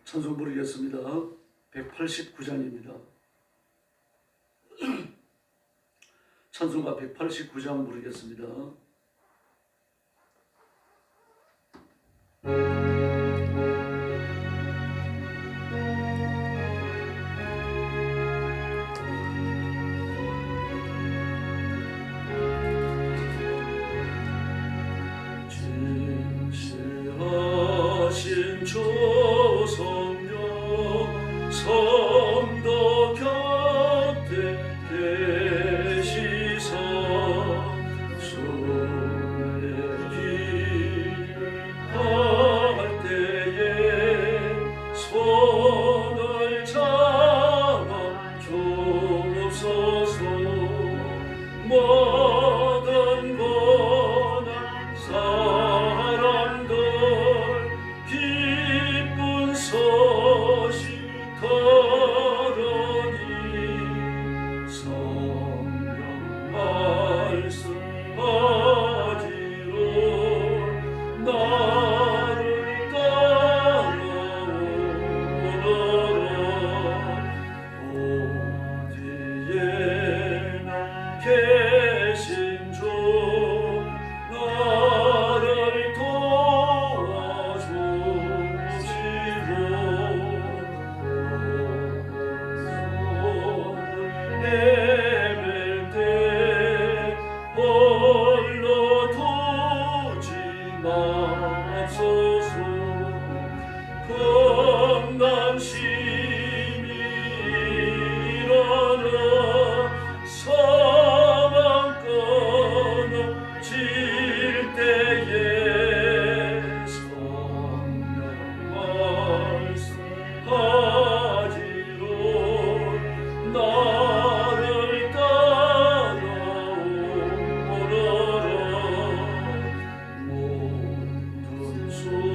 찬송 부르겠습니다. 189장입니다. 찬송가 189장 부르겠습니다. 진실하신 조성녀 성도 곁에 계시사 순례길 갈 때에 손을 잡아 주옵소서. 모든 고난 사람들 기쁜 소식 들으니 성령 말씀하기를 나를 따라오너라. 어디에나 계신 주 나를 도와주시고 헤맬 때 홀로 두지 마소서. 건강심이 일어나 소망 끊어질 때에 성령 말씀하기를 나를 따라오너라. 모든 수고나고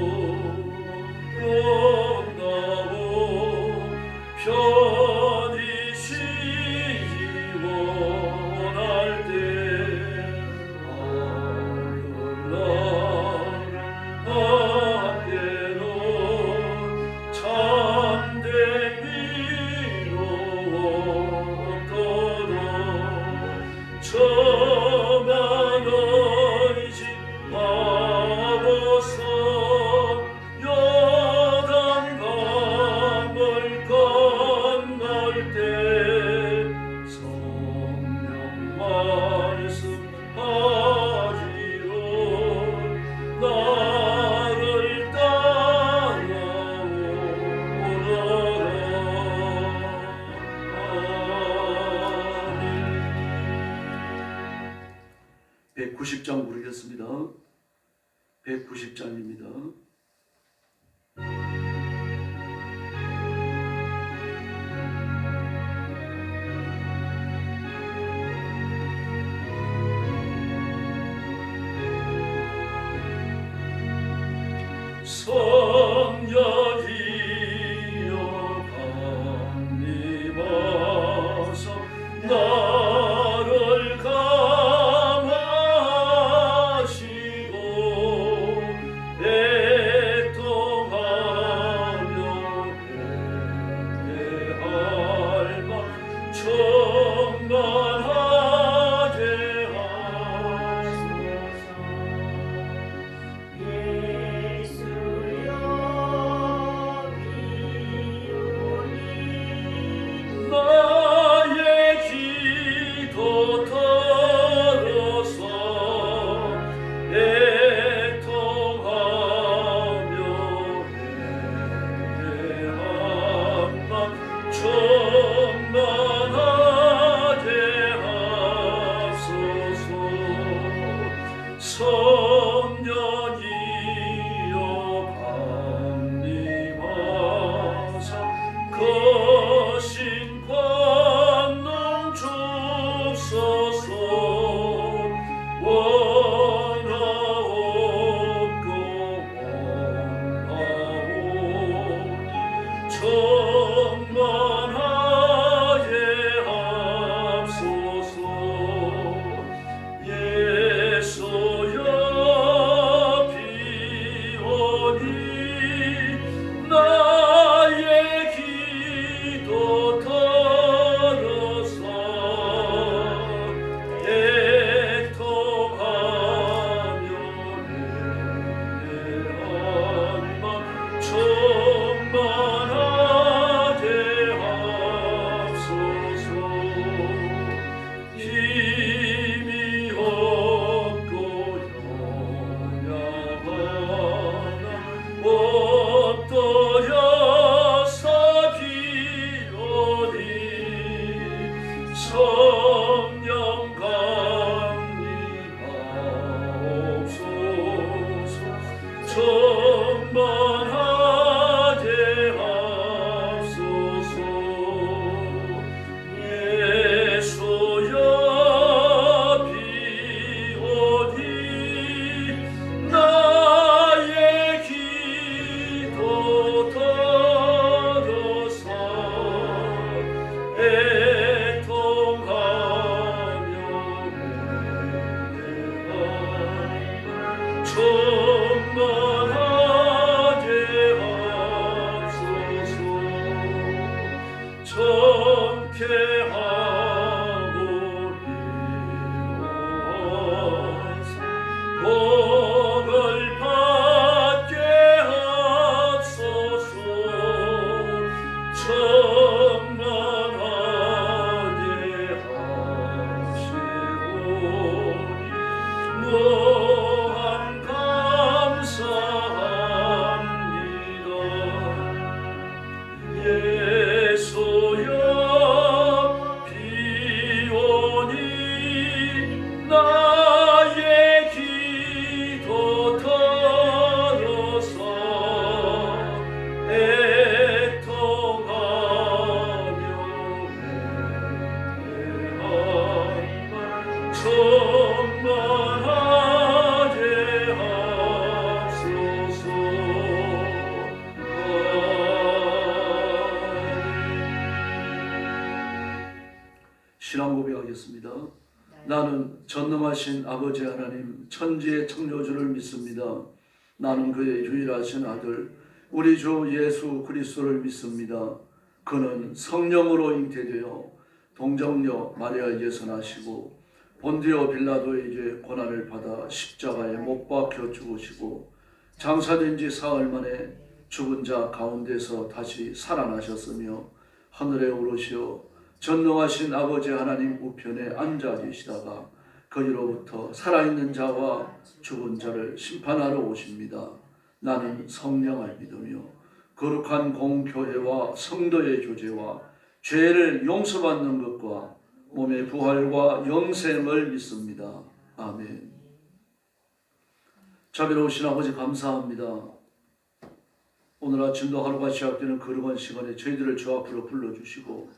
편히 쉬기 원할 때 하늘나라 앞에는 참된 위로 없도록 저만 의지 마소서. 요단강을 건널 때 성령 말씀하기를 나를 따라오너라. 190장 부르겠습니다. 190장입니다. 성령이여 강림하사 나를 감하시고 애통하며 회개할 맘 충만하게 하소서. 하고 이루어서 복을 받게 하소서. 충만하게 하시오니 무한 감사합니다. 예수여 비오니 나의 기도 들어서 애통하며 애한말 충만하게 하소서. 신앙 고백하겠습니다. 나는 전능하신 아버지 하나님 천지의 창조주를 믿습니다. 나는 그의 유일하신 아들 우리 주 예수 그리스도를 믿습니다. 그는 성령으로 잉태되어 동정녀 마리아에게서 나시고 본디오 빌라도에게 고난을 받아 십자가에 못 박혀 죽으시고 장사된 지 사흘 만에 죽은 자 가운데서 다시 살아나셨으며 하늘에 오르시어 전능하신 아버지 하나님 우편에 앉아 계시다가 거기로부터 살아있는 자와 죽은 자를 심판하러 오십니다. 나는 성령을 믿으며 거룩한 공교회와 성도의 교제와 죄를 용서받는 것과 몸의 부활과 영생을 믿습니다. 아멘. 자비로우신 아버지 감사합니다. 오늘 아침도 하루가 시작되는 거룩한 시간에 저희들을 주 앞으로 불러주시고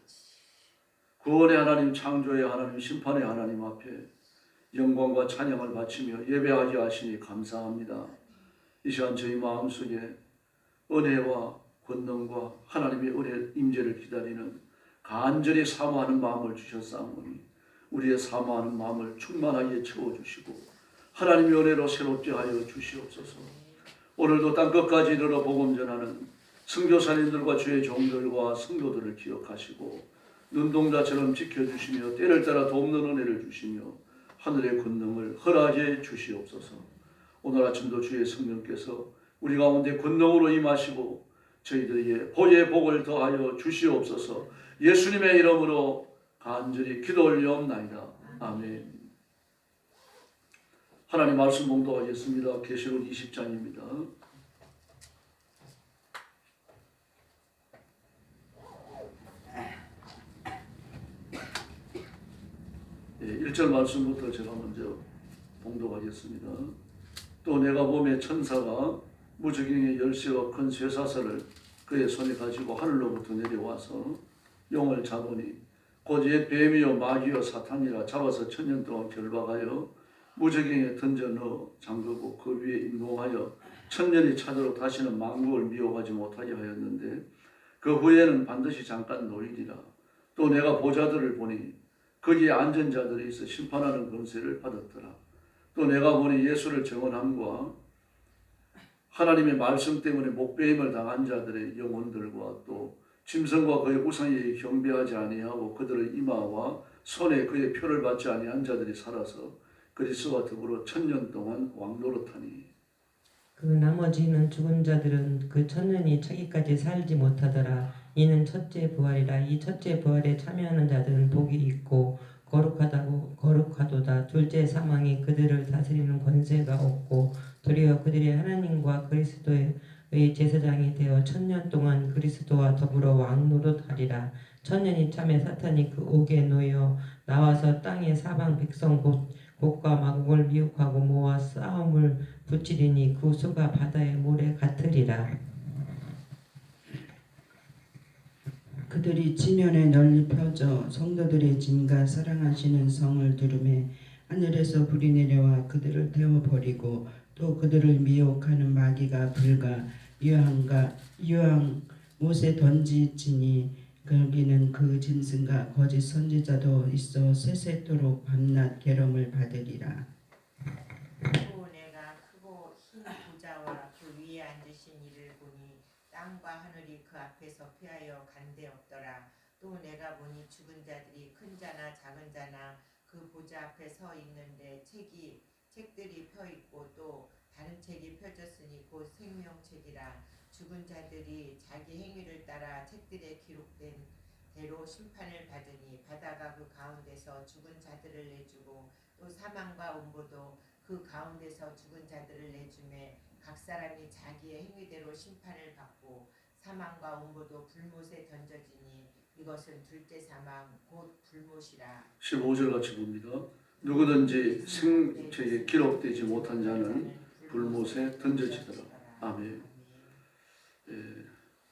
구원의 하나님, 창조의 하나님, 심판의 하나님 앞에 영광과 찬양을 바치며 예배하게 하시니 감사합니다. 이 시간 저희 마음속에 은혜와 권능과 하나님의 은혜 임재를 기다리는 간절히 사모하는 마음을 주셨사오니 우리의 사모하는 마음을 충만하게 채워주시고 하나님의 은혜로 새롭게 하여 주시옵소서. 오늘도 땅끝까지 이르러 복음 전하는 선교사님들과 주의 종들과 성도들을 기억하시고 눈동자처럼 지켜주시며 때를 따라 돕는 은혜를 주시며 하늘의 권능을 허락해 주시옵소서. 오늘 아침도 주의 성령께서 우리 가운데 권능으로 임하시고 저희들에게 보의 복을 더하여 주시옵소서. 예수님의 이름으로 간절히 기도 올리옵나이다. 아멘. 하나님 말씀 봉독하겠습니다. 계시록 20장입니다. 1절 말씀부터 제가 먼저 봉독하겠습니다. 또 내가 보매 천사가 무저갱의 열쇠와 큰 쇠사슬을 그의 손에 가지고 하늘로부터 내려와서 용을 잡으니 곧 옛 뱀이요 마귀요 사탄이라 잡아서 천년 동안 결박하여 무저갱에 던져 넣어 잠그고 그 위에 임동하여 천년이 차도록 다시는 만국을 미혹하지 못하게 하였는데 그 후에는 반드시 잠깐 노이리라. 또 내가 보좌들을 보니 거기에 앉은 자들이 있어 심판하는 권세를 받았더라. 또 내가 보니 예수를 증언함과 하나님의 말씀 때문에 목배임을 당한 자들의 영혼들과 또 짐승과 그의 우상에 경배하지 아니하고 그들의 이마와 손에 그의 표를 받지 아니한 자들이 살아서 그리스도와 더불어 천년 동안 왕노릇하니 그 나머지는 죽은 자들은 그 천년이 차기까지 살지 못하더라. 이는 첫째 부활이라. 이 첫째 부활에 참여하는 자들은 복이 있고 거룩하도다. 둘째 사망이 그들을 다스리는 권세가 없고 도리어 그들이 하나님과 그리스도의 제사장이 되어 천년 동안 그리스도와 더불어 왕노릇하리라. 천년이 참에 사탄이 그 옥에 놓여 나와서 땅의 사방 백성 곧과 마국을 미혹하고 모아 싸움을 붙이리니 그 수가 바다의 모래 같으리라. 그들이 지면에 널리 펴져 성도들의 짐과 사랑하시는 성을 두르매 하늘에서 불이 내려와 그들을 태워버리고 또 그들을 미혹하는 마귀가 불과 유황 못에 던지지니 거기는 그 짐승과 거짓 선지자도 있어 세세토록 밤낮 괴로움을 받으리라. 또 내가 크고 흰 부자와 그 위에 앉으신 이를 보니 땅과 하늘이 그 앞에서 피하여 간데없더라. 또 내가 보니 죽은 자들이 큰 자나 작은 자나 그 보좌 앞에 서 있는데 책들이 펴 있고 또 다른 책이 펴졌으니 곧 생명책이라. 죽은 자들이 자기 행위를 따라 책들에 기록된 대로 심판을 받으니 바다가 그 가운데서 죽은 자들을 내주고 또 사망과 음보도 그 가운데서 죽은 자들을 내주매 각 사람이 자기의 행위대로 심판을 받고 사망과 음보도 불못에 던져지니 이것은 둘째 사망 곧 불못이라. 15절 같이 봅니다. 누구든지 생책에 기록되지 못한 자는 불못에 던져지더라. 아멘.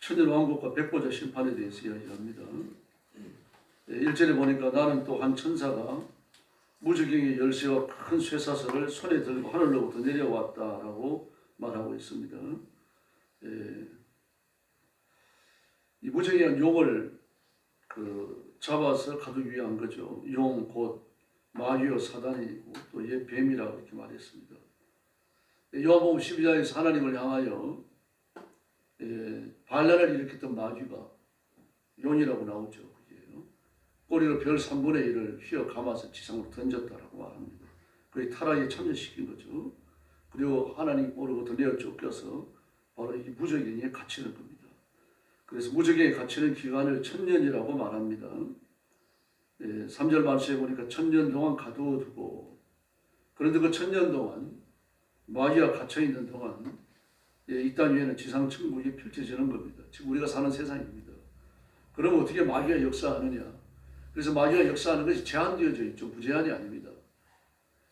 천년왕국과 백보자 심판에 대해서 이야기합니다. 1절에 보니까 나는 또 한 천사가 무저갱의 열쇠와 큰 쇠사슬을 손에 들고 하늘로부터 내려왔다라고 말하고 있습니다. 이 무저갱한 용을 잡아서 가두기 위한 거죠. 용 곧 마귀와 사단이고 또 얘 뱀이라고 이렇게 말했습니다. 요한복음 12장에서 하나님을 향하여 반란을 일으켰던 마귀가 용이라고 나오죠. 그게요. 꼬리로 별 3분의 1을 휘어 감아서 지상으로 던졌다라고 말합니다. 그게 타락에 참여시킨 거죠. 그리고 하나님으로부터 내어 쫓겨서 바로 이 무저갱에 갇히는 겁니다. 그래서 무저갱에 갇히는 기간을 1000년이라고 말합니다. 3절 말씀에 보니까 1000년 동안 가두어두고, 그런데 그 1000년 동안 마귀가 갇혀있는 동안 이 땅 위에는 지상 천국이 펼쳐지는 겁니다. 지금 우리가 사는 세상입니다. 그럼 어떻게 마귀가 역사하느냐? 그래서 마귀가 역사하는 것이 제한되어져 있죠. 무제한이 아닙니다.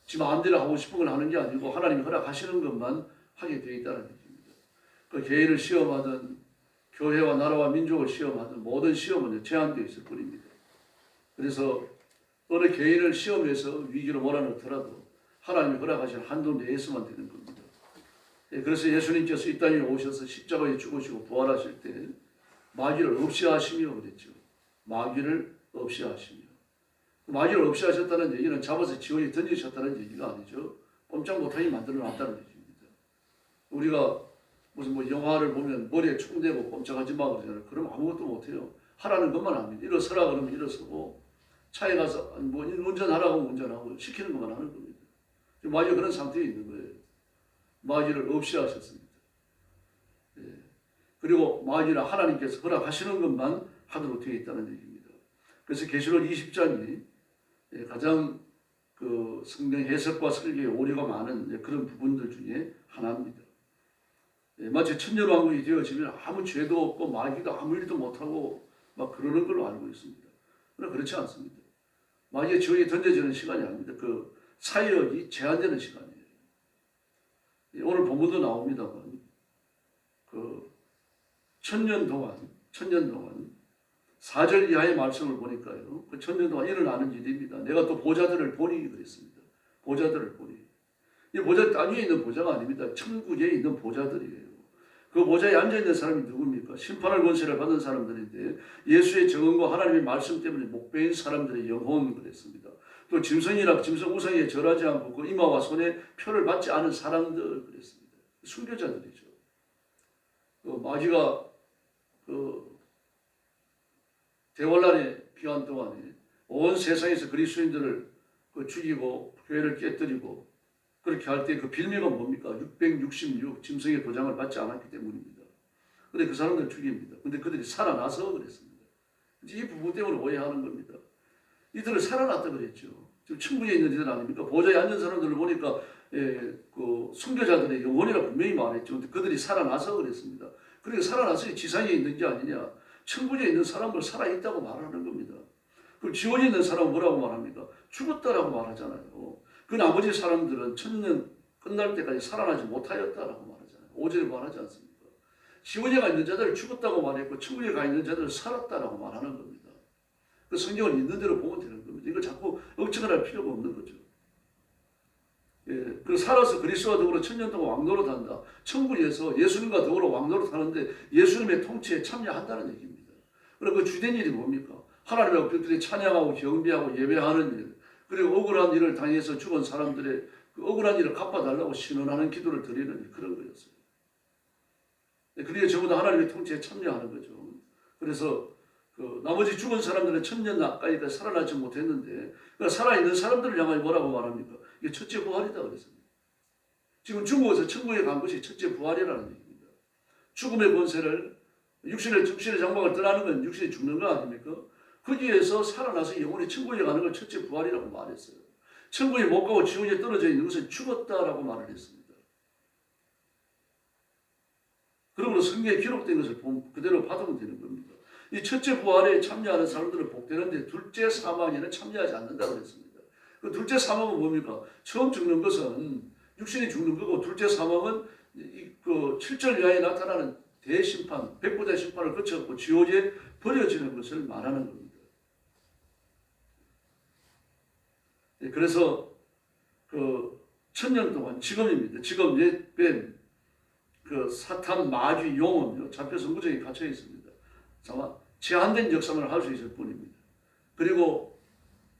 지 마음대로 하고 싶은 걸 하는 게 아니고 하나님이 허락하시는 것만 하게 되어 있다는 얘기입니다. 그 개인을 시험하든 교회와 나라와 민족을 시험하든 모든 시험은 제한되어 있을 뿐입니다. 그래서 어느 개인을 시험해서 위기로 몰아넣더라도 하나님이 허락하신 한도 내에서만 되는 겁니다. 그래서 예수님께서 이 땅에 오셔서 십자가에 죽으시고 부활하실 때 마귀를 없이 하시며 그랬죠. 마귀를 없이 하시며. 마귀를 없이 하셨다는 얘기는 잡아서 지원에 던지셨다는 얘기가 아니죠. 꼼짝 못하게 만들어 놨다는 얘기입니다. 우리가 무슨 영화를 보면 머리에 총 대고 꼼짝하지 마 그러잖아요. 그러면 아무것도 못해요. 하라는 것만 합니다. 일어서라 그러면 일어서고, 차에 가서 운전하라고 운전하고, 시키는 것만 하는 겁니다. 지금 마귀가 그런 상태에 있는 거예요. 마귀를 없이 하셨습니다. 그리고 마귀는 하나님께서 허락하시는 것만 하도록 되어 있다는 얘기입니다. 그래서 계시록 20장이 가장 성경 해석과 설계에 오류가 많은 그런 부분들 중에 하나입니다. 마치 천년왕국이 되어지면 아무 죄도 없고 마귀도 아무 일도 못하고 막 그러는 걸로 알고 있습니다. 그러나 그렇지 않습니다. 마귀의 지옥에 던져지는 시간이 아닙니다. 그 사역이 제한되는 시간이에요. 오늘 본문도 나옵니다만 천년 동안 4절 이하의 말씀을 보니까요. 그 천년 동안 일어나는 일입니다. 내가 또 보좌들을 보니 그랬습니다. 보좌들을 보니. 이 보좌 땅 위에 있는 보좌가 아닙니다. 천국에 있는 보좌들이에요. 그 보좌에 앉아있는 사람이 누굽니까? 심판할 권세를 받은 사람들인데 예수의 정언과 하나님의 말씀 때문에 목배인 사람들의 영혼 그랬습니다. 또 짐승이나 짐승 우상에 절하지 않고 그 이마와 손에 표를 받지 않은 사람들 그랬습니다. 순교자들이죠. 마귀가 대환란의 기간 동안에 온 세상에서 그리스도인들을 죽이고 교회를 깨뜨리고 그렇게 할 때 그 빌미가 뭡니까? 666 짐승의 도장을 받지 않았기 때문입니다. 그런데 그 사람들 죽입니다. 근데 그들이 살아나서 그랬습니다. 이 부분 때문에 오해하는 겁니다. 이들은 살아났다 그랬죠. 지금 천국에 있는 이들 아닙니까? 보좌에 앉은 사람들을 보니까 그 순교자들의 영혼이라 분명히 말했죠. 근데 그들이 살아나서 그랬습니다. 그러니까 살아나서 지상에 있는 게 아니냐. 천국에 있는 사람들 살아있다고 말하는 겁니다. 그럼 지원에 있는 사람은 뭐라고 말합니까? 죽었다라고 말하잖아요. 그 나머지 사람들은 천년 끝날 때까지 살아나지 못하였다라고 말하잖아요. 5절에 말하지 않습니까? 지원에 가 있는 자들을 죽었다고 말했고 천국에 가 있는 자들을 살았다라고 말하는 겁니다. 그 성경을 있는 대로 보면 되는 겁니다. 이걸 자꾸 억측을 할 필요가 없는 거죠. 그 살아서 그리스도와 더불어 천년 동안 왕노릇 한다. 천국에서 예수님과 더불어 왕노릇 하는데 예수님의 통치에 참여한다는 얘기입니다. 그럼 그 주된 일이 뭡니까? 하나님의 백성들이 찬양하고 경배하고 예배하는 일, 그리고 억울한 일을 당해서 죽은 사람들의 그 억울한 일을 갚아달라고 신원하는 기도를 드리는 일, 그런 거였어요. 그게 전부 다 하나님의 통치에 참여하는 거죠. 그래서 그 나머지 죽은 사람들은 천년 가까이 살아나지 못했는데 그 살아있는 사람들을 향하여 뭐라고 말합니까? 이게 첫째 부활이다 그랬습니다. 지금 중국에서 천국에 간 것이 첫째 부활이라는 얘기입니다. 죽음의 권세를 육신의 장막을 떠나는 건 육신이 죽는 거 아닙니까? 거기에서 살아나서 영원히 천국에 가는 걸 첫째 부활이라고 말했어요. 천국에 못 가고 지옥에 떨어져 있는 것은 죽었다라고 말을 했습니다. 그러므로 성경에 기록된 것을 그대로 받으면 되는 겁니다. 이 첫째 부활에 참여하는 사람들은 복되는데 둘째 사망에는 참여하지 않는다고 했습니다. 그 둘째 사망은 뭡니까? 처음 죽는 것은 육신이 죽는 거고 둘째 사망은 그 7절 이하에 나타나는 대심판, 백부대 심판을 거쳐갖고 지옥에 버려지는 것을 말하는 겁니다. 그래서 그 1000년 동안 지금입니다. 지금 옛뱀 그 사탄 마귀 용은 잡혀서 무정에 갇혀 있습니다. 정말 제한된 역사만 할 수 있을 뿐입니다. 그리고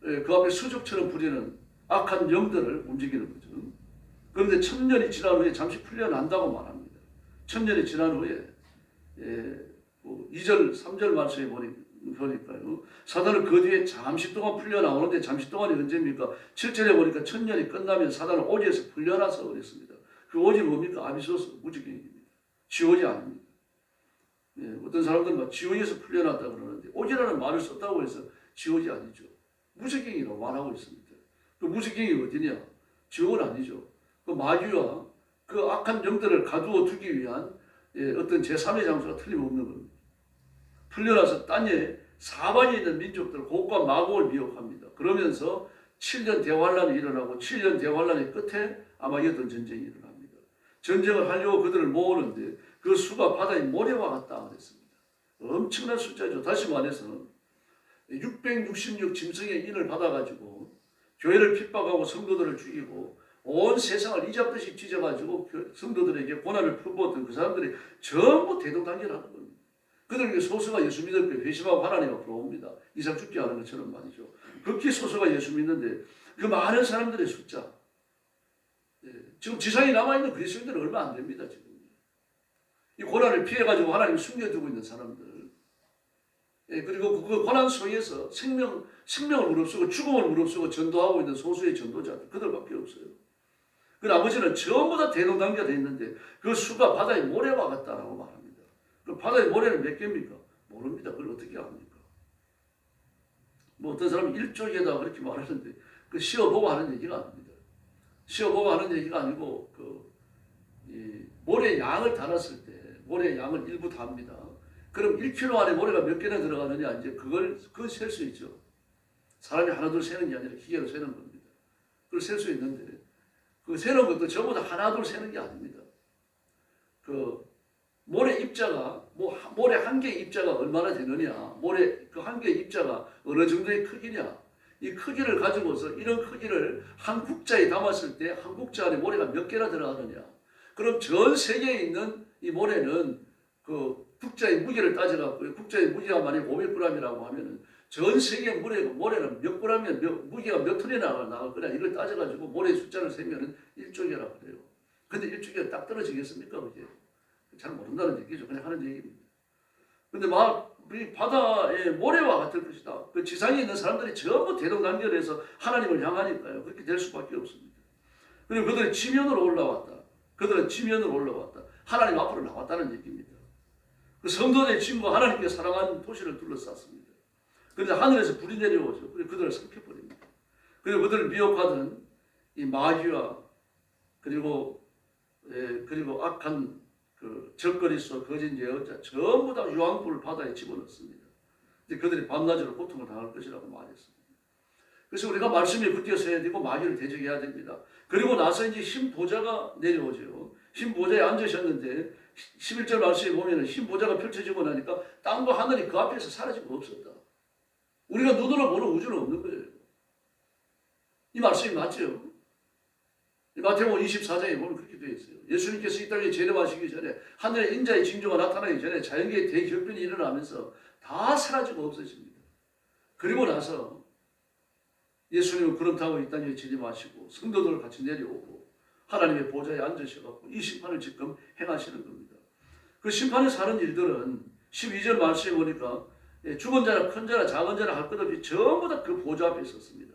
그 앞에 수족처럼 부리는 악한 영들을 움직이는 거죠. 그런데 1000년이 지난 후에 잠시 풀려난다고 말합니다. 1000년이 지난 후에 2절, 3절 말씀에 보니까요. 사단은 그 뒤에 잠시 동안 풀려나오는데 잠시 동안이 언제입니까? 7절에 보니까 1000년이 끝나면 사단은 오지에서 풀려나서 그랬습니다. 그 오지 뭡니까? 아비소스, 무지개입니다. 지오지 아닙니다. 어떤 사람들은 막 지오지에서 풀려났다고 그러는데 오지라는 말을 썼다고 해서 지오지 아니죠. 무지개라고 말하고 있습니다. 그 무지개가 어디냐? 지옥은 아니죠. 그 마귀와 그 악한 영들을 가두어 두기 위한 어떤 제3의 장소가 틀림없는 겁니다. 풀려나서 땅에 사방에 있는 민족들 곡과 마곡을 미혹합니다. 그러면서 7년 대환란이 일어나고 7년 대환란의 끝에 아마게돈 전쟁이 일어납니다. 전쟁을 하려고 그들을 모으는데 그 수가 바다의 모래와 같다 그랬습니다. 엄청난 숫자죠. 다시 말해서 666 짐승의 인을 받아가지고 교회를 핍박하고 성도들을 죽이고 온 세상을 이잡듯이 찢어가지고 성도들에게 고난을 퍼부었던 그 사람들이 전부 대동단결하는 겁니다. 그들에게 소수가 예수 믿을 때 회심하고 하나님 앞으로 옵니다. 이삭 죽게 하는 것처럼 말이죠. 극히 소수가 예수 믿는데 그 많은 사람들의 숫자, 지금 지상에 남아있는 그리스도인들은 얼마 안 됩니다. 지금 이 고난을 피해가지고 하나님 숨겨두고 있는 사람들, 그리고 그 고난 속에서 생명을 무릅쓰고 죽음을 무릅쓰고 전도하고 있는 소수의 전도자들, 그들밖에 없어요. 그 나머지는 전부 다 대동단결되어 있는데 그 수가 바다의 모래와 같다라고 말합니다. 그 바다의 모래는 몇 개입니까? 모릅니다. 그걸 어떻게 압니까? 뭐 어떤 사람은 1조개다 그렇게 말하는데 그 시어보고 하는 얘기가 아닙니다. 시어보고 하는 얘기가 아니고 이 모래 양을 달았을 때 모래 양을 일부 답니다. 그럼 1kg 안에 모래가 몇 개나 들어가느냐 이제 그걸 셀 수 있죠. 사람이 하나 둘 세는 게 아니라 기계로 세는 겁니다. 그걸 셀 수 있는데 그 세는 것도 전부 다 하나 둘 세는 게 아닙니다. 그 모래 입자가 모래 한 개의 입자가 얼마나 되느냐, 모래 그 한 개의 입자가 어느 정도의 크기냐, 이 크기를 가지고서 이런 크기를 한 국자에 담았을 때 한 국자 안에 모래가 몇 개나 들어가느냐. 그럼 전 세계에 있는 이 모래는 그 국자의 무게를 따져갖고 국자의 무게가 만약 500g이라고 하면은 전 세계 모래는 몇 g이면 무게가 몇 톤이나 나갈 거냐 이걸 따져가지고 모래 숫자를 세면은 1조개라고 그래요. 근데 1조개가 딱 떨어지겠습니까? 그게 잘 모른다는 얘기죠. 그냥 하는 얘기입니다. 근데 이 바다의 모래와 같을 것이다. 그 지상에 있는 사람들이 전부 대동단결해서 하나님을 향하니까요. 그렇게 될 수밖에 없습니다. 그리고 그들은 지면으로 올라왔다. 그들은 지면으로 올라왔다. 하나님 앞으로 나왔다는 얘기입니다. 그 성도들의 친구가 하나님께 사랑하는 도시를 둘러쌌습니다. 그런데 하늘에서 불이 내려오죠. 그리고 그들을 삼켜버립니다. 그리고 그들을 미혹하던 이 마귀와 그리고 악한 그 적거리수 거짓 예언자 전부 다 유황불을 바다에 집어넣습니다. 그들이 밤낮으로 고통을 당할 것이라고 말했습니다. 그래서 우리가 말씀에 붙여서야 되고 마귀를 대적해야 됩니다. 그리고 나서 이제 흰 보좌가 내려오죠. 흰 보좌에 앉으셨는데 11절 말씀에 보면 흰 보좌가 펼쳐지고 나니까 땅과 하늘이 그 앞에서 사라지고 없었다. 우리가 눈으로 보는 우주는 없는 거예요. 이 말씀이 맞죠? 마태복음 24장에 보면 그렇게 되어 있어요. 예수님께서 이 땅에 재림하시기 전에 하늘의 인자의 징조가 나타나기 전에 자연계의 대격변이 일어나면서 다 사라지고 없어집니다. 그리고 나서 예수님은 구름 타고 이 땅에 재림하시고 성도들을 같이 내려오고 하나님의 보좌에 앉으셔서 이 심판을 지금 행하시는 겁니다. 그 심판에서 하는 일들은 12절 말씀에 보니까 죽은 자나 큰 자나 작은 자나 할 것 없이 전부 다 그 보좌 앞에 있었습니다.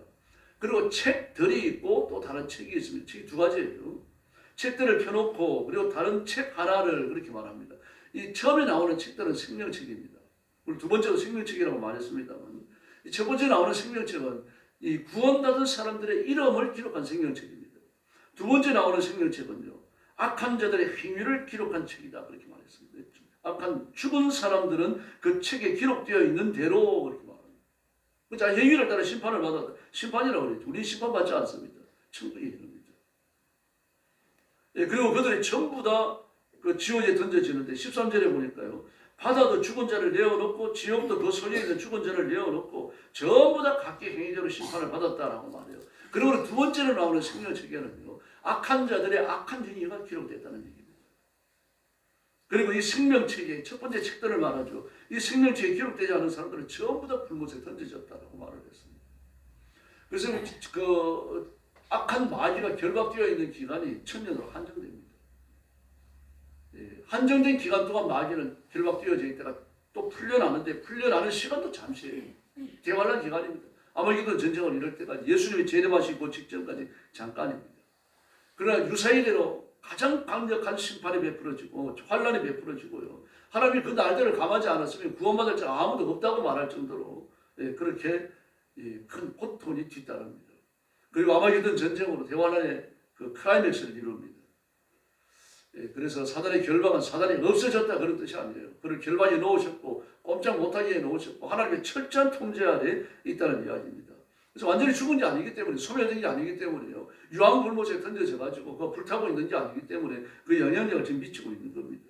그리고 책들이 있고 또 다른 책이 있습니다. 책이 두 가지예요. 책들을 펴놓고 그리고 다른 책 하나를 그렇게 말합니다. 이 처음에 나오는 책들은 생명책입니다. 우리 두 번째도 생명책이라고 말했습니다만 첫 번째 나오는 생명책은 이 구원받은 사람들의 이름을 기록한 생명책입니다. 두 번째 나오는 생명책은요, 악한 자들의 행위를 기록한 책이다 그렇게 말했습니다. 악한 죽은 사람들은 그 책에 기록되어 있는 대로 그렇게 말합니다. 자, 행위를 따라 심판을 받았다. 심판이라고 그랬죠. 우리 심판받지 않습니다. 천국에 있는 겁니다. 예, 그리고 그들이 전부 다 그 지옥에 던져지는데 13절에 보니까요. 바다도 죽은 자를 내어놓고 지옥도 그 속에 있는 죽은 자를 내어놓고 전부 다 각기 행위대로 심판을 받았다라고 말해요. 그리고 두 번째로 나오는 생명책에는요. 악한 자들의 악한 행위가 기록됐다는 얘기입니다. 그리고 이 생명책의 첫 번째 책들을 말하죠. 이 생명책에 기록되지 않은 사람들은 전부 다 불못에 던져졌다라고 말을 했습니다. 그래서 그 악한 마귀가 결박되어 있는 기간이 1000년으로 한정됩니다. 한정된 기간 동안 마귀는 결박되어져 있다가 또 풀려나는데 풀려나는 시간도 잠시예요. 대환란 기간입니다. 아마겟돈 전쟁을 이럴 때까지 예수님이 재림하시고 직전까지 잠깐입니다. 그러나 유사일대로 가장 강력한 심판이 베풀어지고 환란이 베풀어지고요. 하나님이 그 날들을 감하지 않았으면 구원받을 자가 아무도 없다고 말할 정도로 그렇게 큰 고통이 뒤따릅니다. 그리고 아마겟돈 전쟁으로 대환란의 그 클라이맥스를 이룹니다. 그래서 사단의 결박은 사단이 없어졌다 그런 뜻이 아니에요. 그를 결박에 놓으셨고 꼼짝 못하게 해놓으셨고 하나님의 철저한 통제 아래 있다는 이야기입니다. 그래서 완전히 죽은 게 아니기 때문에 소멸된 게 아니기 때문에요. 유황불못에 던져져 가지고 그 불타고 있는 게 아니기 때문에 그 영향력을 지금 미치고 있는 겁니다.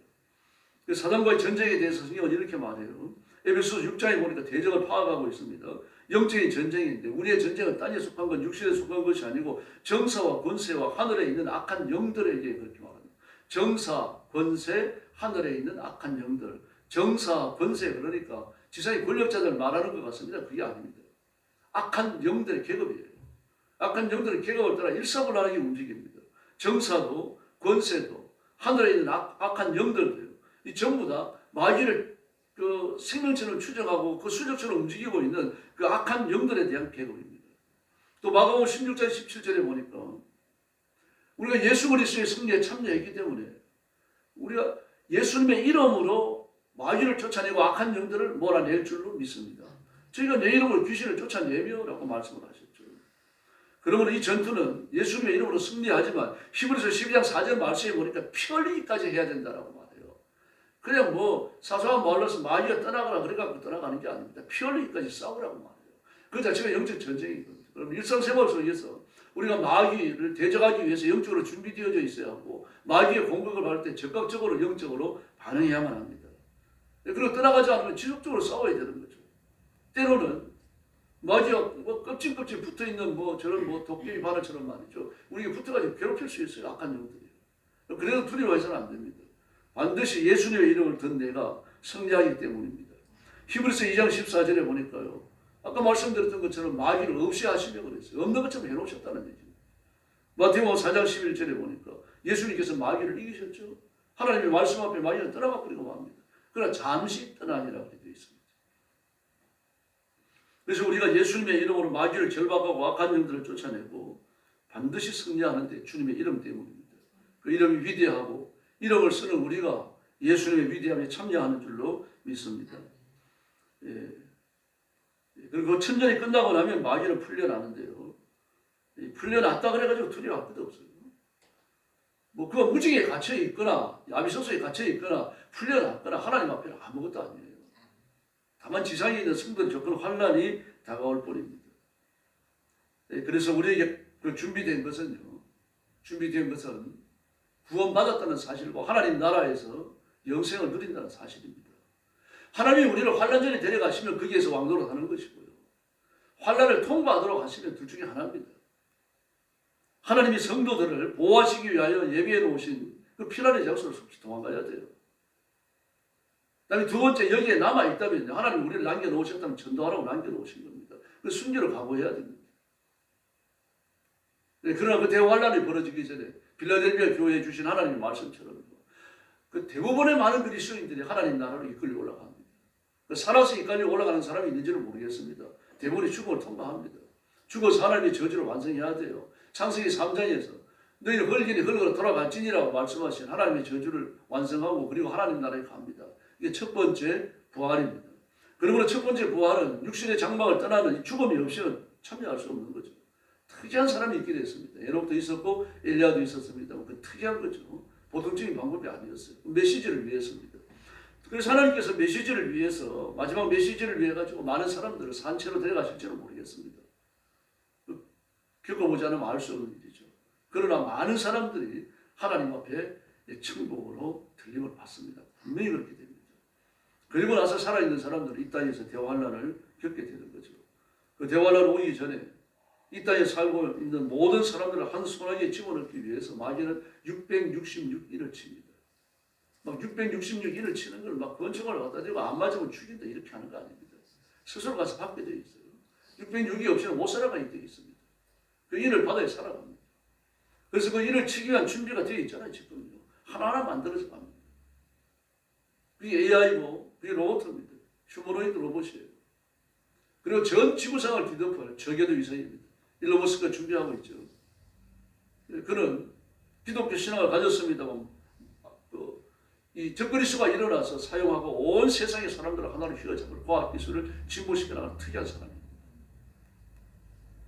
그래서 사단과의 전쟁에 대해서 성경은 이렇게 말해요. 에베소서 6장에 보니까 대적을 파악하고 있습니다. 영적인 전쟁인데 우리의 전쟁은 땅에 속한 건 육신에 속한 것이 아니고 정사와 권세와 하늘에 있는 악한 영들에게 그렇게 말합니다. 정사, 권세, 하늘에 있는 악한 영들. 정사, 권세 그러니까 지상의 권력자들 말하는 것 같습니다. 그게 아닙니다. 악한 영들의 계급이에요. 악한 영들의 계급을 따라 일사불란하게 움직입니다. 정사도 권세도 하늘에 있는 악한 영들도요. 이 전부 다 마귀를 그 생명체를 추정하고 그 수적처럼 움직이고 있는 그 악한 영들에 대한 계급입니다. 또 마가복음 16장 17절에 보니까 우리가 예수 그리스도의 승리에 참여했기 때문에 우리가 예수님의 이름으로 마귀를 쫓아내고 악한 영들을 몰아낼 줄로 믿습니다. 저희가 내 이름으로 귀신을 쫓아내며라고 말씀을 하셨죠. 그러므로 이 전투는 예수님의 이름으로 승리하지만 히브리서 12장 4절 말씀에 보니까 피 흘리기까지 해야 된다라고 말해요. 그냥 뭐 사소한 말로서 마귀가 떠나가라 그래갖고 떠나가는 게 아닙니다. 피 흘리기까지 싸우라고 말해요. 그 자체가 영적 전쟁인 겁니다. 그럼 일상생활 속에서 우리가 마귀를 대적하기 위해서 영적으로 준비되어져 있어야 하고 마귀의 공격을 받을 때 적극적으로 영적으로 반응해야만 합니다. 그리고 떠나가지 않으면 지속적으로 싸워야 되는 거죠. 때로는 마귀가 뭐 껍질껍질 붙어있는 뭐 저런 뭐 도깨비 바늘처럼 말이죠. 우리가 붙어가지고 괴롭힐 수 있어요. 악한 영들이. 그래도 두려워해서는 안 됩니다. 반드시 예수님의 이름을 든 내가 승리하기 때문입니다. 히브리서 2장 14절에 보니까요. 아까 말씀드렸던 것처럼 마귀를 없이 하시려고 그랬어요. 없는 것처럼 해놓으셨다는 얘기입니다. 마태복음 4장 11절에 보니까 예수님께서 마귀를 이기셨죠. 하나님의 말씀 앞에 마귀는 떠나가 버리고 맙니다. 그러나 잠시 떠나니라고 되어 있습니다. 그래서 우리가 예수님의 이름으로 마귀를 결박하고 악한 영들을 쫓아내고 반드시 승리하는데 주님의 이름 때문입니다. 그 이름이 위대하고 이름을 쓰는 우리가 예수님의 위대함에 참여하는 줄로 믿습니다. 그리고 천년이 끝나고 나면 마귀는 풀려나는데요. 풀려났다 그래가지고 두려워할 것도 없어요. 뭐 그거 무지개에 갇혀 있거나 야비소서에 갇혀 있거나 풀려났거나 하나님 앞에는 아무것도 아니에요. 다만 지상에 있는 성도의 조건 환란이 다가올 뿐입니다. 그래서 우리에게 준비된 것은 구원받았다는 사실과 하나님 나라에서 영생을 누린다는 사실입니다. 하나님이 우리를 환란전에 데려가시면 거기에서 왕노릇 하는 것이고요. 환란을 통과하도록 하시면 둘 중에 하나입니다. 하나님이 성도들을 보호하시기 위하여 예비해 놓으신 그 피난의 장소를 속히 도망가야 돼요. 그다음에 두 번째 여기에 남아있다면 하나님 우리를 남겨놓으셨다면 전도하라고 남겨놓으신 겁니다. 그 순교를 각오해야 됩니다. 그러나 그 대환란이 벌어지기 전에 빌라델비아 교회에 주신 하나님의 말씀처럼 그 대부분의 많은 그리스도인들이 하나님 나라로 이끌려 올라갑니다. 살아서 이까지 올라가는 사람이 있는지는 모르겠습니다. 대부분이 죽음을 통과합니다. 죽어서 하나님의 저주를 완성해야 돼요. 창세기 3장에서 너희는 헐기니 헐거로 돌아갈지니라고 말씀하신 하나님의 저주를 완성하고 그리고 하나님 나라에 갑니다. 이게 첫 번째 부활입니다. 그러므로 첫 번째 부활은 육신의 장막을 떠나는 죽음이 없이는 참여할 수 없는 거죠. 특이한 사람이 있게 됐습니다. 에녹도 있었고 엘리야도 있었습니다. 그 특이한 거죠. 보통적인 방법이 아니었어요. 메시지를 위해서입니다. 그래서 하나님께서 메시지를 위해서 마지막 메시지를 위해 가지고 많은 사람들을 산채로 데려가실지는 모르겠습니다. 겪어보지 않으면 알 수 없는 일이죠. 그러나 많은 사람들이 하나님 앞에 천국으로 들림을 받습니다. 분명히 그렇게 됩니다. 그리고 나서 살아있는 사람들은 이 땅에서 대환란을 겪게 되는 거죠. 그 대환란 오기 전에 이 땅에 살고 있는 모든 사람들을 한 손아귀에 집어넣기 위해서 마귀는 666일을 칩니다. 막 666일을 치는 걸 막 권총을 갖다 대고 안 맞으면 죽인다 이렇게 하는 거 아닙니다. 스스로 가서 받게 되어 있어요. 606이 없이는 못 살아가게 되어 있습니다. 그 일을 받아야 살아갑니다. 그래서 그 일을 치기 위한 준비가 되어 있잖아요. 지금요. 하나하나 만들어서 갑니다. 그게 AI고 그게 로봇입니다. 휴머노이드 로봇이에요. 그리고 전 지구상을 뒤덮을 저궤도 위성입니다. 일론 머스크가 준비하고 있죠. 그는 기독교 신앙을 가졌습니다만 이 적그리스도가 일어나서 사용하고 온 세상의 사람들을 하나로 휘어잡을 과학기술을 진보시켜 나가는 특이한 사람입니다.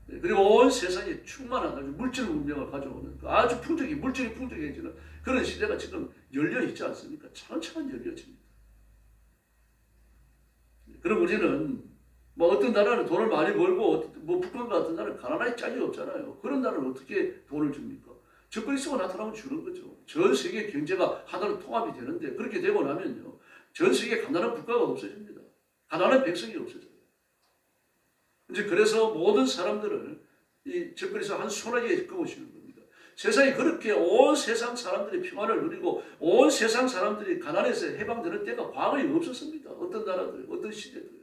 그리고 온 세상에 충만한 아주 물질 문명을 가져오는 아주 물질이 풍족해지는 그런 시대가 지금 열려 있지 않습니까? 차근차근 열려집니다. 그럼 우리는 뭐 어떤 나라는 돈을 많이 벌고 뭐 북한 같은 나라는 가난하게 짝이 없잖아요. 그런 나라는 어떻게 돈을 줍니까? 적그리스도가 나타나면 주는 거죠. 전 세계 경제가 하나로 통합이 되는데 그렇게 되고 나면요. 전 세계 가난한 국가가 없어집니다. 가난한 백성이 없어져요. 이제 그래서 모든 사람들을 이 적그리스도 한 손아귀에 끄보시는 겁니다. 세상이 그렇게 온 세상 사람들이 평화를 누리고 온 세상 사람들이 가난에서 해방되는 때가 과거에 없었습니다. 어떤 나라들, 어떤 시대들.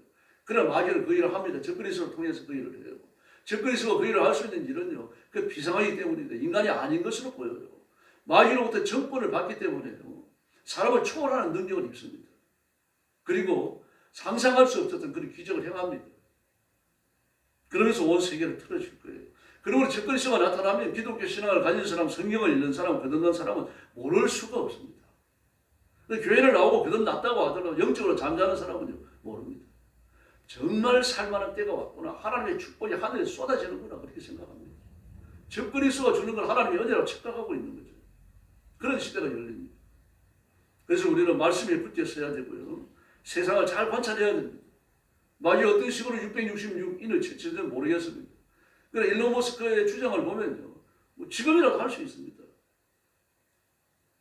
그러나 마귀는 그 일을 합니다. 적그리스도를 통해서 그 일을 해요. 적그리스도가 그 일을 할 수 있는 일은요. 그 비상하기 때문인데 인간이 아닌 것으로 보여요. 마귀로부터 정권을 받기 때문에요. 사람을 초월하는 능력을 입습니다. 그리고 상상할 수 없었던 그런 기적을 행합니다. 그러면서 온 세계를 틀어줄 거예요. 그리고 적그리스도가 나타나면 기독교 신앙을 가진 사람, 성경을 읽는 사람, 거듭난 사람은 모를 수가 없습니다. 교회를 나오고 거듭났다고 하더라도 영적으로 잠자는 사람은요. 모릅니다. 정말 살만한 때가 왔구나. 하나님의 축복이 하늘에 쏟아지는구나. 그렇게 생각합니다. 적그리스도가 주는 걸 하나님의 은혜라고 착각하고 있는 거죠. 그런 시대가 열립니다. 그래서 우리는 말씀에 붙여 서야 되고요. 세상을 잘 관찰해야 됩니다. 마귀 어떤 식으로 666인을 채취는지 모르겠습니다. 그러나 일론 머스크의 주장을 보면요. 뭐 지금이라도 할 수 있습니다.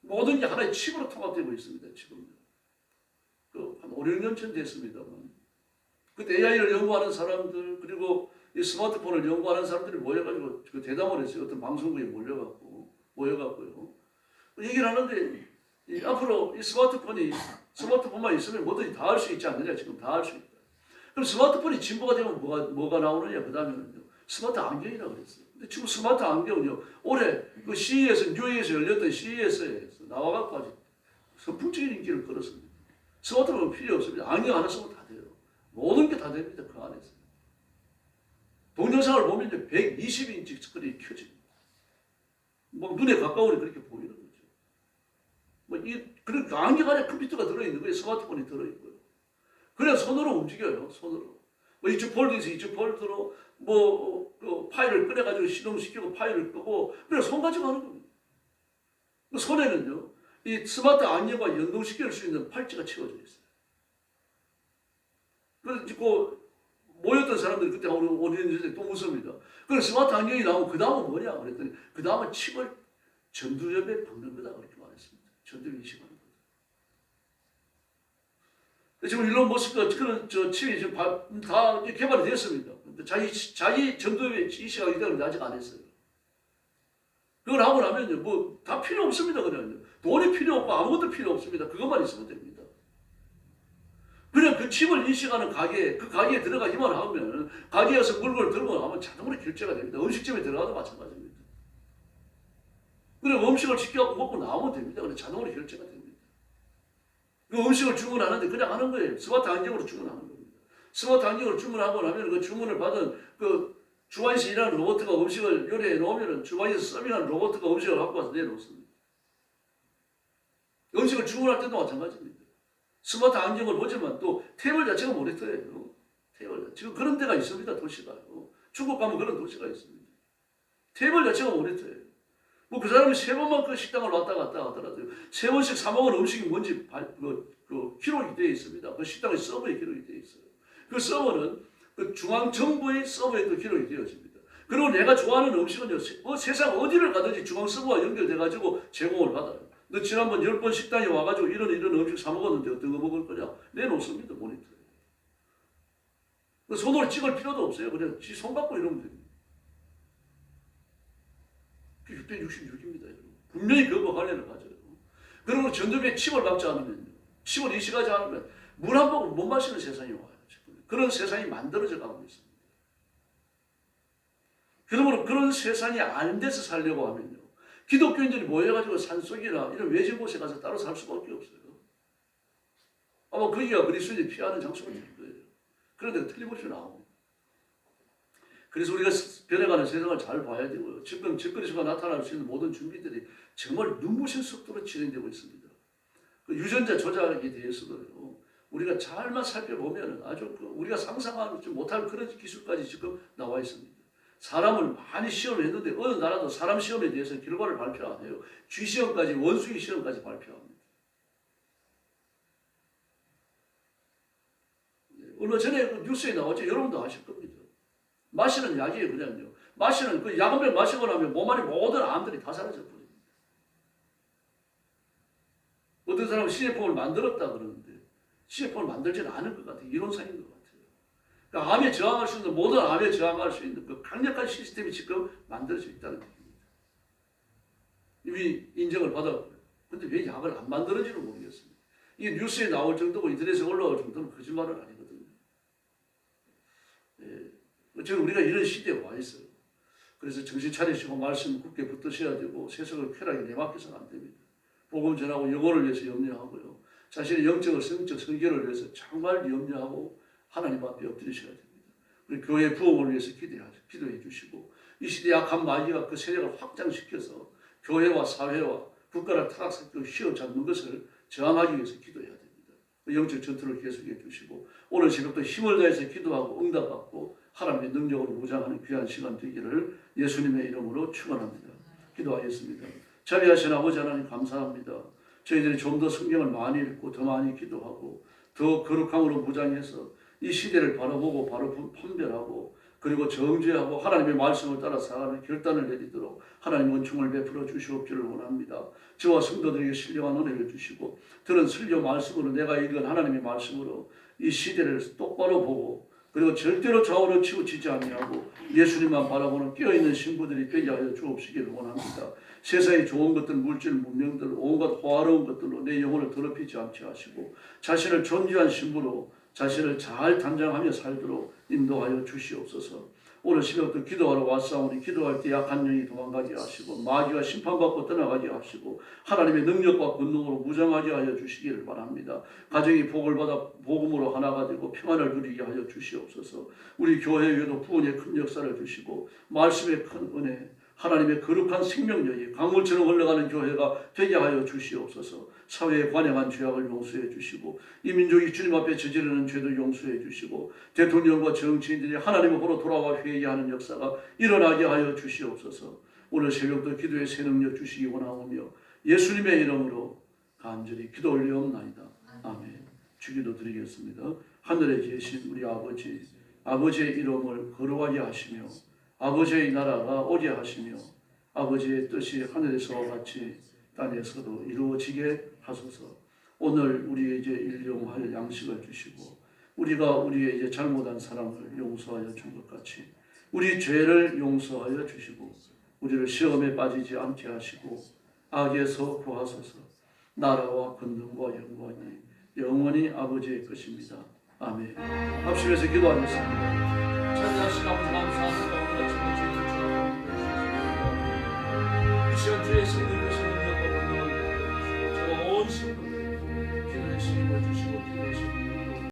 모든 게 하나의 칩으로 통합되고 있습니다. 지금. 한 5, 6년 전 됐습니다만. 그때 AI를 연구하는 사람들 그리고 이 스마트폰을 연구하는 사람들이 모여가지고 그 대담을 했어요. 어떤 방송국에 모여갖고요. 얘기를 하는데 앞으로 이 스마트폰만 있으면 뭐든지 다 할 수 있지 않느냐. 지금 다 할 수 있다. 그럼 스마트폰이 진보가 되면 뭐가 나오느냐. 그 다음에는요. 스마트 안경이라고 그랬어요. 근데 지금 스마트 안경은요. 올해 그 CES, 뉴욕에서 열렸던 CES에서 나와갖고 아주 선풍적인 인기를 끌었습니다. 스마트폰은 필요 없습니다. 안경 하나 쓰면 다 돼요. 모든 게 다 됩니다. 그 안에서. 동영상을 보면 120인치 스크린이 켜집니다. 뭐 눈에 가까우니 그렇게 보이는 거죠. 그런 안경 안에 컴퓨터가 들어있는 거예요. 스마트폰이 들어있고요. 그냥 손으로 움직여요. 손으로. 이쪽 폴더에서 이쪽 폴더로 그 파일을 꺼내가지고 시동시키고 파일을 끄고 그냥 손 가지고 하는 겁니다. 그 손에는요. 이 스마트 안경과 연동시킬 수 있는 팔찌가 채워져 있어요. 그래서 모였던 사람들이 그때 오는데 또 웃습니다. 그래서 스마트 안경이 나오면 그 다음은 뭐냐 그랬더니 그 다음은 칩을 전두엽에 박는 거다 그렇게 말했습니다. 전두엽 인식하는 거다. 지금 일론 머스크가 그런 칩이 지금 다 개발이 됐습니다. 근데 자기 전두엽에 인식하기 때문에 아직 안 했어요. 그걸 하고 나면요, 뭐 다 필요 없습니다. 그냥 돈이 필요 없고 아무것도 필요 없습니다. 그것만 있으면 됩니다. 그냥 그 칩을 인식하는 가게, 그 가게에 들어가기만 하면 가게에서 물건을 들고 나면 자동으로 결제가 됩니다. 음식점에 들어가도 마찬가지입니다. 그냥 음식을 시켜갖고 먹고 나오면 됩니다. 그냥 자동으로 결제가 됩니다. 그 음식을 주문하는데 그냥 하는 거예요. 스마트 안경으로 주문하는 겁니다. 스마트 안경으로 주문하고 나면 그 주문을 받은 그 주방에서 일하는 로봇가 음식을 요리해 놓으면 주방에서 서빙하는 로봇가 음식을 갖고 와서 내놓습니다. 음식을 주문할 때도 마찬가지입니다. 스마트 안경을 보지만 또 테이블 자체가 모니터예요. 테이블 지금 그런 데가 있습니다. 도시가. 중국 가면 그런 도시가 있습니다. 테이블 자체가 모니터예요. 뭐 그 사람이 3번만 그 식당을 왔다 갔다 하더라도 3번씩 사 먹은 음식이 뭔지 기록이 되어 있습니다. 그 식당의 서버에 기록이 되어 있어요. 그 서버는 그 중앙 정부의 서버에 또 기록이 되어집니다. 그리고 내가 좋아하는 음식은요, 세상 어디를 가든지 중앙 서버와 연결돼가지고 제공을 받아요. 너 지난번 10번 식당에 와가지고 이런 음식 사 먹었는데 어떤 거 먹을 거냐? 내놓습니다, 모니터에. 손으로 찍을 필요도 없어요. 그냥 지 손 갖고 이러면 됩니다. 666입니다. 분명히 그거 관련을 가져요. 그리고 전두에 칩을 박지 않으면요. 칩을 이식하지 않으면 물 한 모금 못 마시는 세상이 와요. 그런 세상이 만들어져 가고 있습니다. 그러므로 그런 세상이 안 돼서 살려고 하면요. 기독교인들이 모여가지고 산속이나 이런 외진 곳에 가서 따로 살 수밖에 없어요. 아마 거기가 그리스도인이 피하는 장소가 될 거예요. 그런데 틀림없이 나옵니다. 그래서 우리가 변해가는 세상을 잘 봐야 되고요. 지금 적그리스도가 나타날 수 있는 모든 준비들이 정말 눈부신 속도로 진행되고 있습니다. 그 유전자 조작에 대해서도요. 우리가 잘만 살펴보면 아주 우리가 상상하지 못할 그런 기술까지 지금 나와 있습니다. 사람을 많이 시험을 했는데 어느 나라도 사람 시험에 대해서 결과를 발표 안 해요. 쥐 시험까지 원숭이 시험까지 발표합니다. 얼마 전에 그 뉴스에 나왔죠. 여러분도 아실 겁니다. 마시는 약이에요, 그냥요. 마시는 그 약 한 병 마시고 나면 몸 안에 모든 암들이 다 사라져 버립니다. 어떤 사람은 CF를 만들었다 그러는데 CF를 만들지는 않을 것 같아요. 이론상인 것 같아요. 그러니까 암에 저항할 수 있는 모든 암에 저항할 수 있는 그 강력한 시스템이 지금 만들어져 있다는 얘기입니다. 이미 인정을 받았고요. 근데 왜 약을 안 만드는지는 모르겠습니다. 이게 뉴스에 나올 정도고 인터넷에 올라올 정도는 거짓말은 아니거든요. 저는 우리가 이런 시대에 와 있어요. 그래서 정신 차리시고 말씀 굳게 붙드셔야 되고 세속을 쾌락에 내맡겨서는 안 됩니다. 복음 전하고 영혼을 위해서 염려하고요. 자신의 영적, 성적, 성결을 위해서 정말 염려하고 하나님 앞에 엎드리셔야 됩니다. 우리 교회 부흥을 위해서 기도해 주시고 이 시대 약한 마귀가 그 세력을 확장시켜서 교회와 사회와 국가를 타락시키고 휘어잡는 것을 저항하기 위해서 기도해야 됩니다. 영적 전투를 계속해 주시고 오늘 새벽도 힘을 다해서 기도하고 응답받고 하나님의 능력으로 무장하는 귀한 시간 되기를 예수님의 이름으로 축원합니다. 기도하겠습니다. 자비하신 아버지 하나님 감사합니다. 저희들이 좀 더 성경을 많이 읽고 더 많이 기도하고 더 거룩함으로 무장해서 이 시대를 바라보고 바로 판별하고 그리고 정죄하고 하나님의 말씀을 따라 살아가는 결단을 내리도록 하나님 은총을 베풀어 주시옵기를 원합니다. 저와 성도들에게 신령한 은혜를 주시고 들은 설교 말씀으로 내가 읽은 하나님의 말씀으로 이 시대를 똑바로 보고 그리고 절대로 좌우로 치우치지 아니하고 예수님만 바라보는 깨어있는 신부들이 되게 하여 주옵시기를 원합니다. 세상의 좋은 것들, 물질, 문명들, 온갖 호화로운 것들로 내 영혼을 더럽히지 않게 하시고 자신을 존귀한 신부로 자신을 잘 단장하며 살도록 인도하여 주시옵소서. 오늘 새벽도 기도하러 왔사오니 기도할 때 약한 영이 도망가게 하시고 마귀가 심판받고 떠나가게 하시고 하나님의 능력과 권능으로 무장하게 하여 주시기를 바랍니다. 가정이 복을 받아 복음으로 하나가 되고 평안을 누리게 하여 주시옵소서. 우리 교회에도 부흥의 큰 역사를 주시고 말씀의 큰 은혜 하나님의 거룩한 생명력이 강물처럼 흘러가는 교회가 되게 하여 주시옵소서. 사회에 관행한 죄악을 용서해 주시고 이 민족이 주님 앞에 저지르는 죄도 용서해 주시고 대통령과 정치인들이 하나님의 보러 돌아와 회개하는 역사가 일어나게 하여 주시옵소서. 오늘 새벽도 기도의 새 능력 주시기 원하오며 예수님의 이름으로 간절히 기도 올리옵나이다. 아멘. 주기도 드리겠습니다. 하늘에 계신 우리 아버지, 아버지의 이름을 거룩하게 하시며 아버지의 나라가 오게 하시며 아버지의 뜻이 하늘에서와 같이 땅에서도 이루어지게 하소서. 오늘 우리에게 일용할 양식을 주시고 우리가 우리에게 잘못한 사람을 용서하여 준 것 같이 우리 죄를 용서하여 주시고 우리를 시험에 빠지지 않게 하시고 악에서 구하소서. 나라와 권능과 영광이 영원히 아버지의 것입니다. 아멘. 합심해서 기도하겠습니다. 찬양하신 아버지 감사합니다. 오늘 아침에 주님 주옵소서. 이 시간 주의 성령